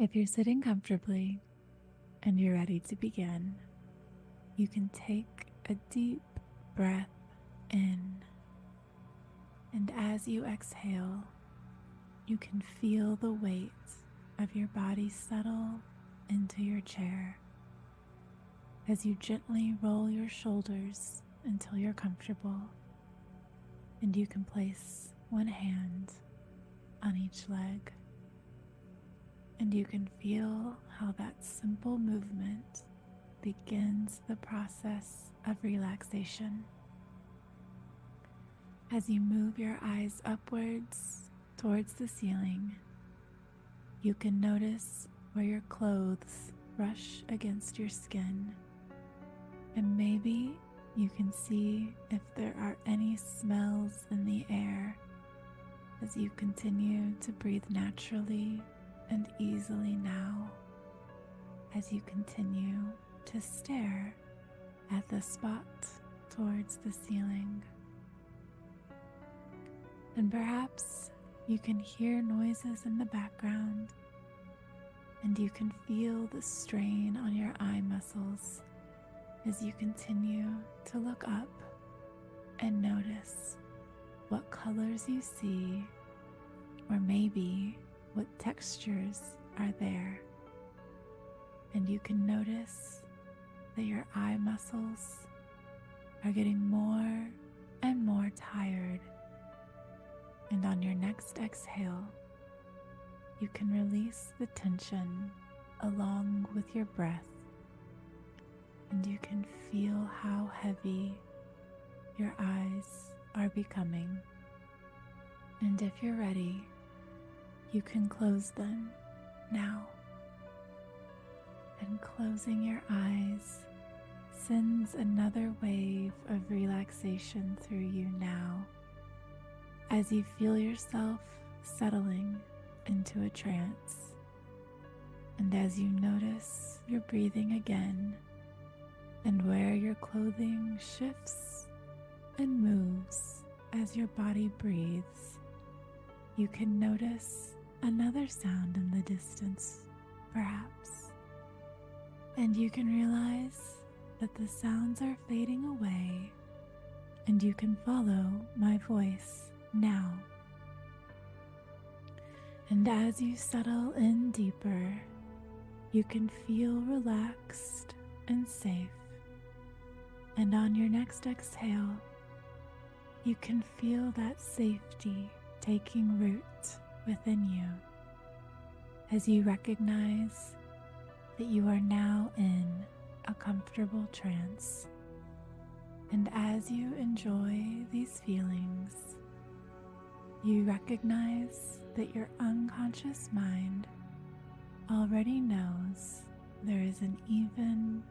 If you're sitting comfortably and you're ready to begin, you can take a deep breath in, and as you exhale, you can feel the weight of your body settle into your chair as you gently roll your shoulders until you're comfortable, and you can place one hand on each leg. And you can feel how that simple movement begins the process of relaxation. As you move your eyes upwards towards the ceiling, you can notice where your clothes brush against your skin, and maybe you can see if there are any smells in the air as you continue to breathe naturally and easily now, as you continue to stare at the spot towards the ceiling. And perhaps you can hear noises in the background, and you can feel the strain on your eye muscles as you continue to look up and notice what colors you see, or maybe what textures are there. And you can notice that your eye muscles are getting more and more tired. And on your next exhale, you can release the tension along with your breath, and you can feel how heavy your eyes are becoming. And if you're ready, you can close them now. And closing your eyes sends another wave of relaxation through you now, as you feel yourself settling into a trance. And as you notice your breathing again, and where your clothing shifts and moves as your body breathes, you can notice another sound in the distance, perhaps. And you can realize that the sounds are fading away, and you can follow my voice now. And as you settle in deeper, you can feel relaxed and safe. And on your next exhale, you can feel that safety taking root within you, as you recognize that you are now in a comfortable trance. And as you enjoy these feelings, you recognize that your unconscious mind already knows there is an even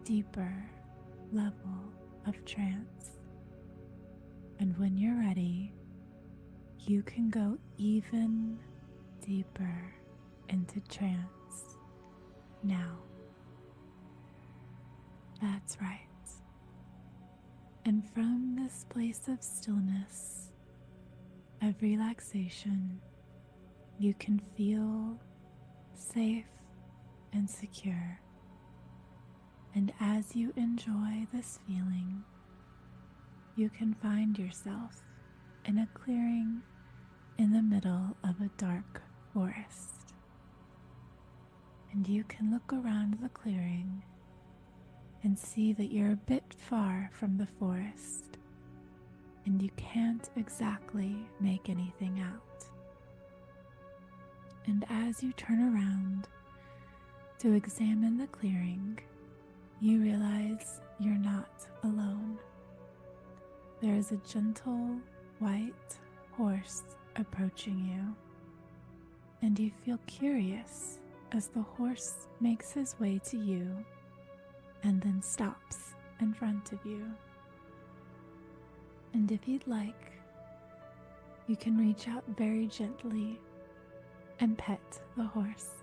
deeper level of trance. And when you're ready, you can go even deeper into trance now. That's right. And from this place of stillness, of relaxation, you can feel safe and secure. And as you enjoy this feeling, you can find yourself in a clearing in the middle of a dark forest. And you can look around the clearing and see that you're a bit far from the forest, and you can't exactly make anything out. And as you turn around to examine the clearing, you realize you're not alone. There is a gentle white horse approaching you, and you feel curious as the horse makes his way to you and then stops in front of you. And if you'd like, you can reach out very gently and pet the horse.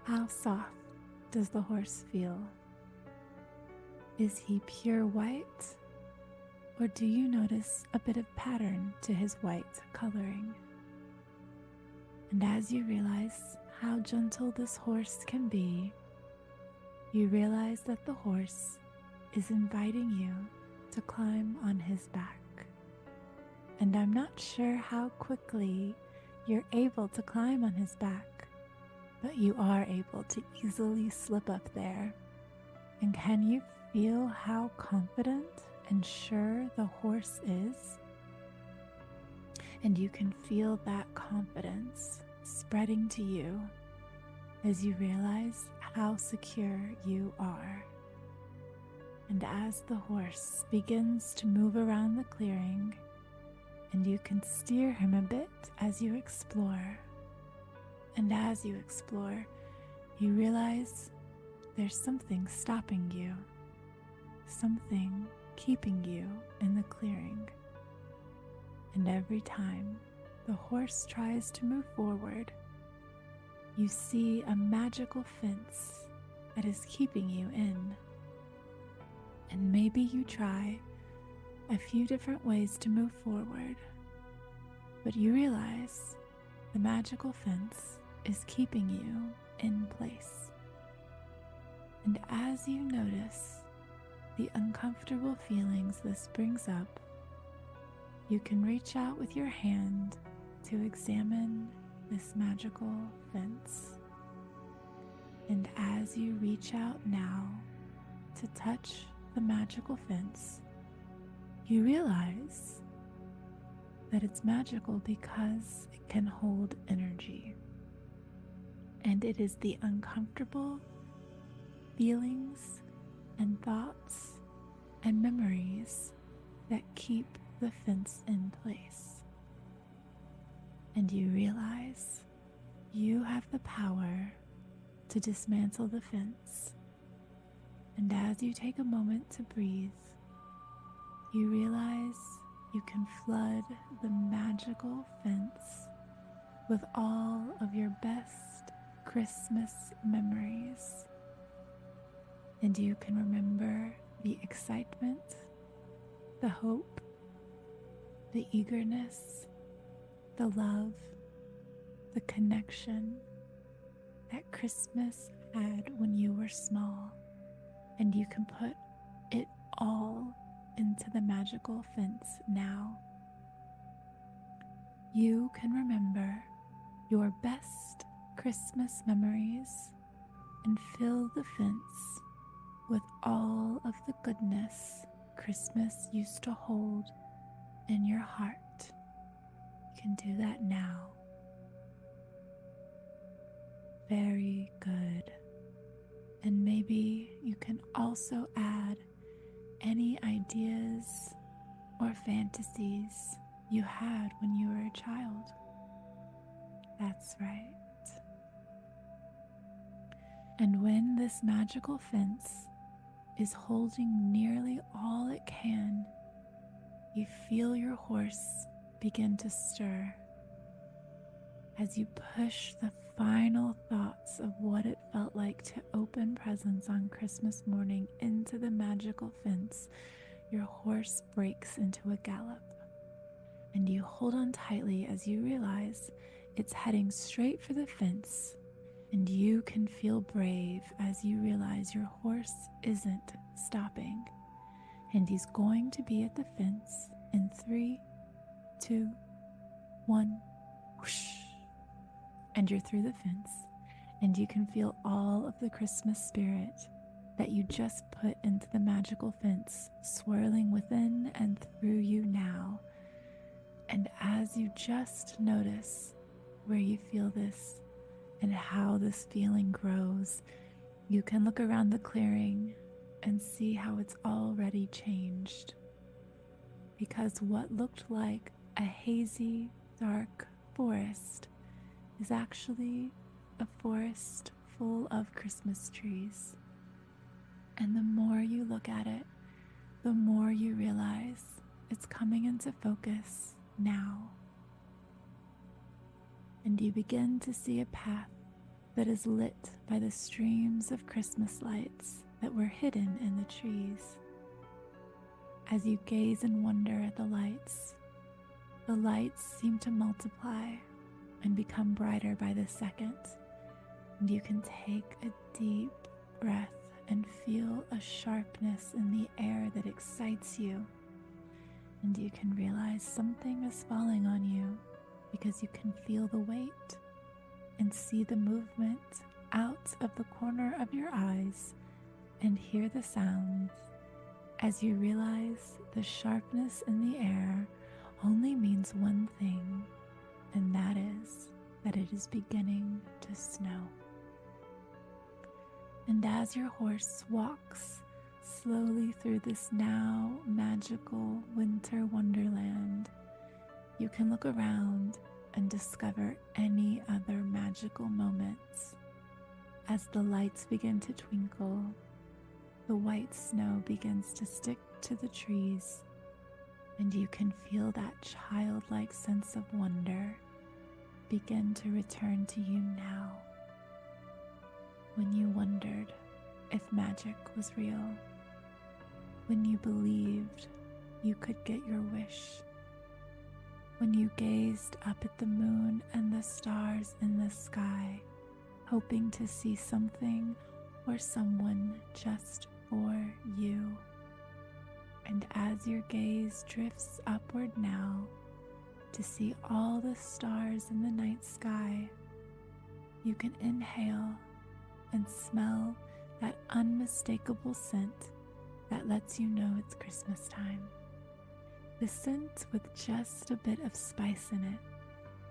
How soft does the horse feel? Is he pure white, or do you notice a bit of pattern to his white coloring? And as you realize how gentle this horse can be, you realize that the horse is inviting you to climb on his back. And I'm not sure how quickly you're able to climb on his back, but you are able to easily slip up there. And can you feel how confident and sure the horse is? And you can feel that confidence spreading to you as you realize how secure you are. And as the horse begins to move around the clearing, and you can steer him a bit as you explore. And as you explore, you realize there's something stopping you, something keeping you in the clearing. And every time the horse tries to move forward, you see a magical fence that is keeping you in. And maybe you try a few different ways to move forward, but you realize the magical fence is keeping you in place. And as you notice the uncomfortable feelings this brings up, you can reach out with your hand to examine this magical fence. And as you reach out now to touch the magical fence, you realize that it's magical because it can hold energy. And it is the uncomfortable feelings and thoughts and memories that keep the fence in place. And you realize you have the power to dismantle the fence. And as you take a moment to breathe, you realize you can flood the magical fence with all of your best Christmas memories. And you can remember the excitement, the hope, the eagerness, the love, the connection that Christmas had when you were small. And you can put it all into the magical fence now. You can remember your best Christmas memories and fill the fence with all of the goodness Christmas used to hold in your heart. You can do that now. Very good. And maybe you can also add any ideas or fantasies you had when you were a child. That's right. And when this magical fence is holding nearly all it can, you feel your horse begin to stir as you push the final thoughts of what it felt like to open presents on Christmas morning into the magical fence. Your horse breaks into a gallop, and you hold on tightly as you realize it's heading straight for the fence. And you can feel brave as you realize your horse isn't stopping, and he's going to be at the fence in 3, 2, 1, whoosh. And you're through the fence, and you can feel all of the Christmas spirit that you just put into the magical fence swirling within and through you now. And as you just notice where you feel this and how this feeling grows, you can look around the clearing and see how it's already changed. Because what looked like a hazy, dark forest is actually a forest full of Christmas trees. And the more you look at it, the more you realize it's coming into focus now. And you begin to see a path that is lit by the streams of Christmas lights that were hidden in the trees. As you gaze and wonder at the lights seem to multiply and become brighter by the second, And you can take a deep breath and feel a sharpness in the air that excites you. And you can realize something is falling on you because you can feel the weight and see the movement out of the corner of your eyes and hear the sounds as you realize the sharpness in the air only means one thing, and that is that it is beginning to snow. And as your horse walks slowly through this now magical winter wonderland, you can look around and discover any other magical moments. As the lights begin to twinkle, the white snow begins to stick to the trees, and you can feel that childlike sense of wonder begin to return to you now. When you wondered if magic was real, when you believed you could get your wish, when you gazed up at the moon and the stars in the sky, hoping to see something or someone just for you. And as your gaze drifts upward now to see all the stars in the night sky, you can inhale and smell that unmistakable scent that lets you know it's Christmas time. The scent with just a bit of spice in it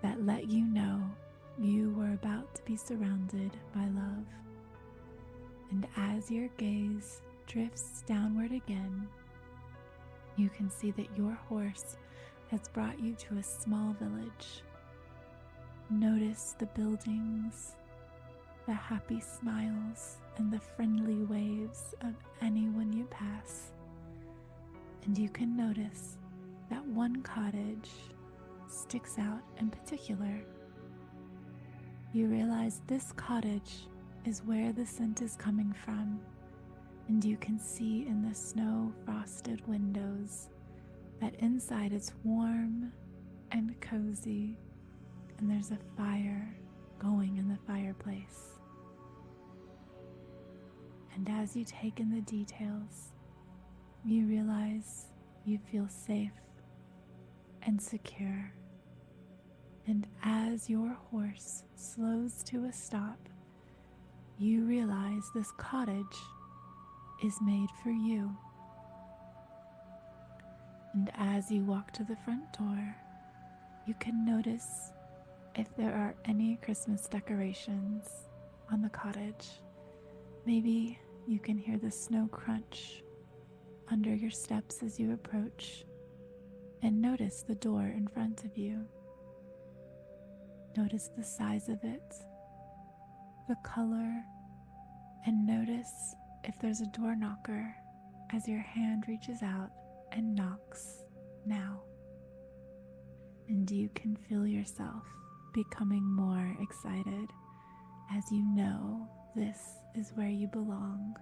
that let you know you were about to be surrounded by love. And as your gaze drifts downward again, you can see that your horse has brought you to a small village. Notice the buildings, the happy smiles, and the friendly waves of anyone you pass. And you can notice that one cottage sticks out in particular. You realize this cottage is where the scent is coming from, and you can see in the snow-frosted windows that inside it's warm and cozy, and there's a fire going in the fireplace. And as you take in the details, you realize you feel safe and secure. And as your horse slows to a stop, you realize this cottage is made for you. And as you walk to the front door, you can notice if there are any Christmas decorations on the cottage. Maybe you can hear the snow crunch under your steps as you approach, and notice the door in front of you. Notice the size of it, the color, and notice if there's a door knocker as your hand reaches out and knocks now. And you can feel yourself becoming more excited as you know this is where you belong.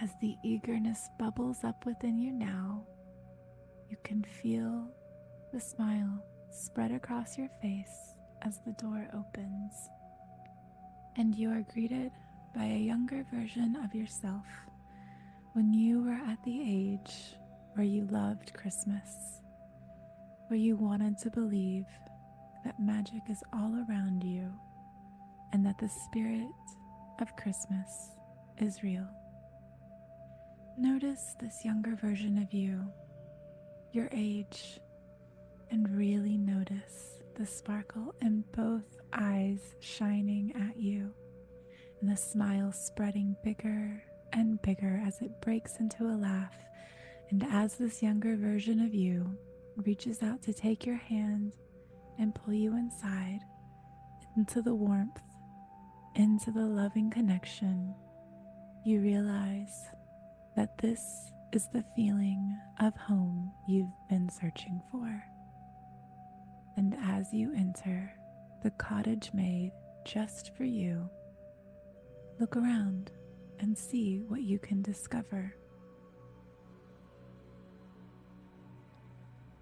As the eagerness bubbles up within you now, you can feel the smile spread across your face as the door opens, and you are greeted by a younger version of yourself when you were at the age where you loved Christmas, where you wanted to believe that magic is all around you and that the spirit of Christmas is real. Notice this younger version of you, your age, and really notice the sparkle in both eyes shining at you, and the smile spreading bigger and bigger as it breaks into a laugh. And as this younger version of you reaches out to take your hand and pull you inside, into the warmth, into the loving connection, you realize that this is the feeling of home you've been searching for. And as you enter the cottage made just for you, look around and see what you can discover.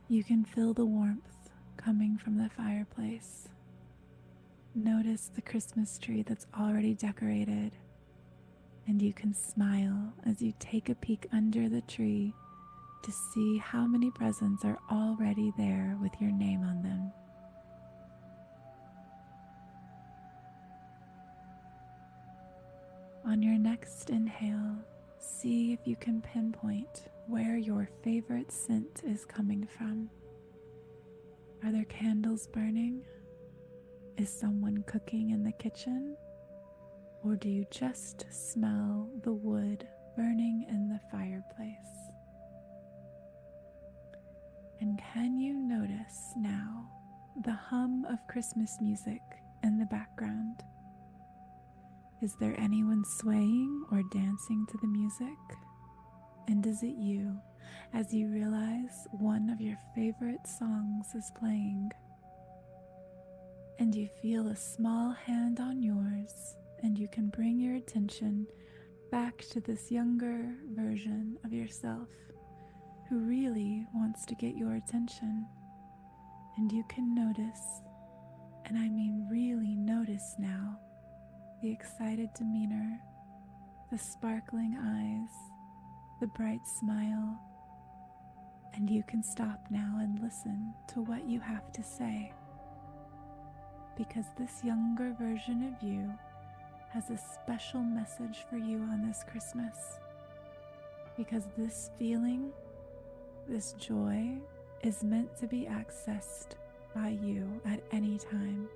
You can feel the warmth coming from the fireplace. Notice the Christmas tree that's already decorated, and you can smile as you take a peek under the tree to see how many presents are already there with your name on them. On your next inhale, see if you can pinpoint where your favorite scent is coming from. Are there candles burning? Is someone cooking in the kitchen? Or do you just smell the wood burning in the fireplace? And can you notice now the hum of Christmas music in the background? Is there anyone swaying or dancing to the music? And is it you as you realize one of your favorite songs is playing? And you feel a small hand on yours, and you can bring your attention back to this younger version of yourself who really wants to get your attention. And you can notice, and I mean really notice now, the excited demeanor, the sparkling eyes, the bright smile, and you can stop now and listen to what you have to say. Because this younger version of you has a special message for you on this Christmas. Because this feeling, this joy, is meant to be accessed by you at any time,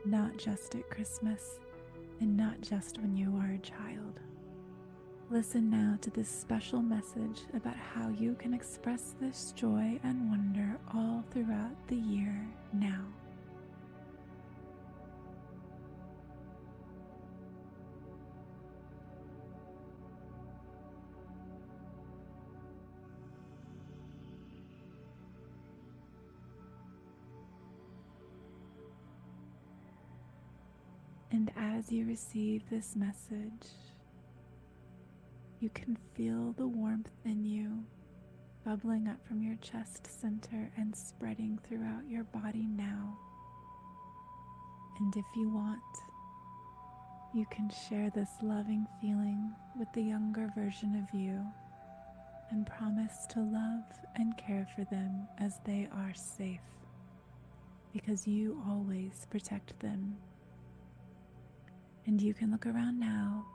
not just at Christmas, and not just when you are a child. Listen now to this special message about how you can express this joy and wonder all throughout the year now. And as you receive this message, you can feel the warmth in you bubbling up from your chest center and spreading throughout your body now. And if you want, you can share this loving feeling with the younger version of you and promise to love and care for them as they are safe, because you always protect them. And you can look around now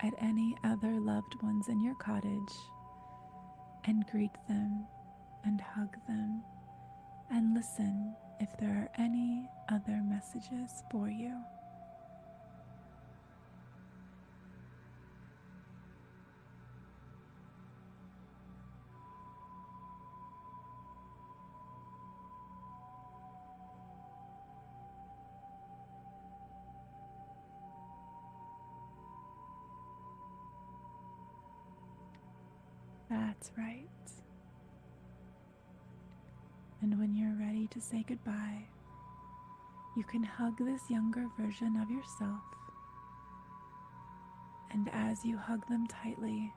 at any other loved ones in your cottage and greet them and hug them and listen if there are any other messages for you. That's right. And when you're ready to say goodbye, you can hug this younger version of yourself. And as you hug them tightly,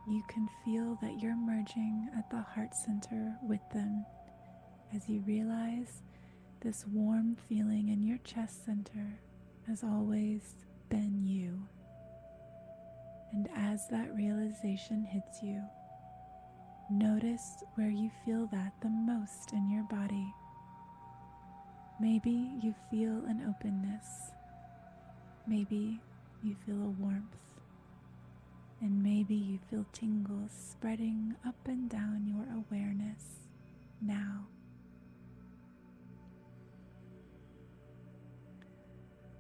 you can feel that you're merging at the heart center with them as you realize this warm feeling in your chest center has always been you. And as that realization hits you, notice where you feel that the most in your body. Maybe you feel an openness. Maybe you feel a warmth. And maybe you feel tingles spreading up and down your awareness now.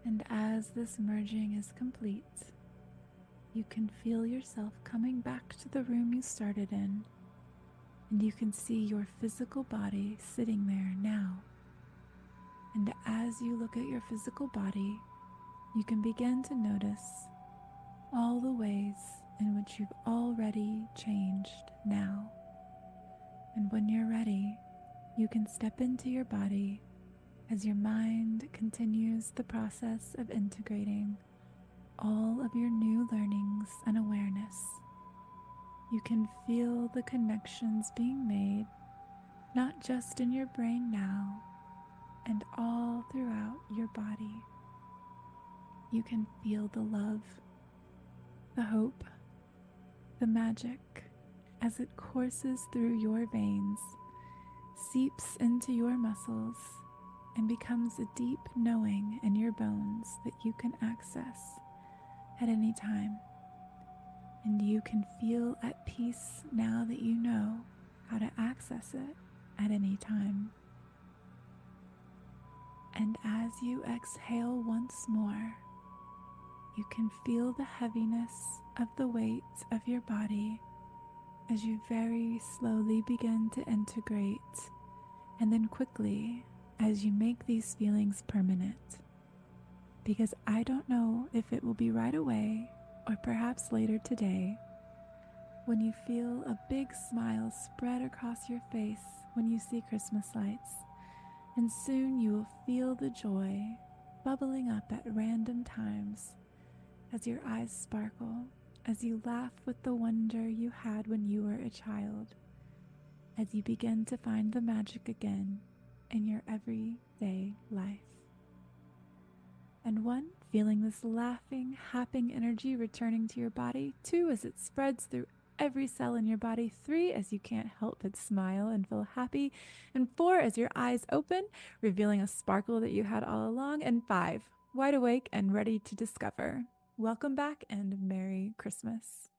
And as this merging is complete, you can feel yourself coming back to the room you started in, and you can see your physical body sitting there now. And as you look at your physical body, you can begin to notice all the ways in which you've already changed now. And when you're ready, you can step into your body as your mind continues the process of integrating all of your new learnings and awareness. You can feel the connections being made, not just in your brain now, and all throughout your body. You can feel the love, the hope, the magic as it courses through your veins, seeps into your muscles, and becomes a deep knowing in your bones that you can access at any time. And you can feel at peace now that you know how to access it at any time. And as you exhale once more, you can feel the heaviness of the weight of your body as you very slowly begin to integrate, and then quickly as you make these feelings permanent. Because I don't know if it will be right away or perhaps later today when you feel a big smile spread across your face when you see Christmas lights, and soon you will feel the joy bubbling up at random times as your eyes sparkle, as you laugh with the wonder you had when you were a child, as you begin to find the magic again in your everyday life. And 1, feeling this laughing, happy energy returning to your body. 2, as it spreads through every cell in your body. 3, as you can't help but smile and feel happy. And 4, as your eyes open, revealing a sparkle that you had all along. And 5, wide awake and ready to discover. Welcome back and Merry Christmas.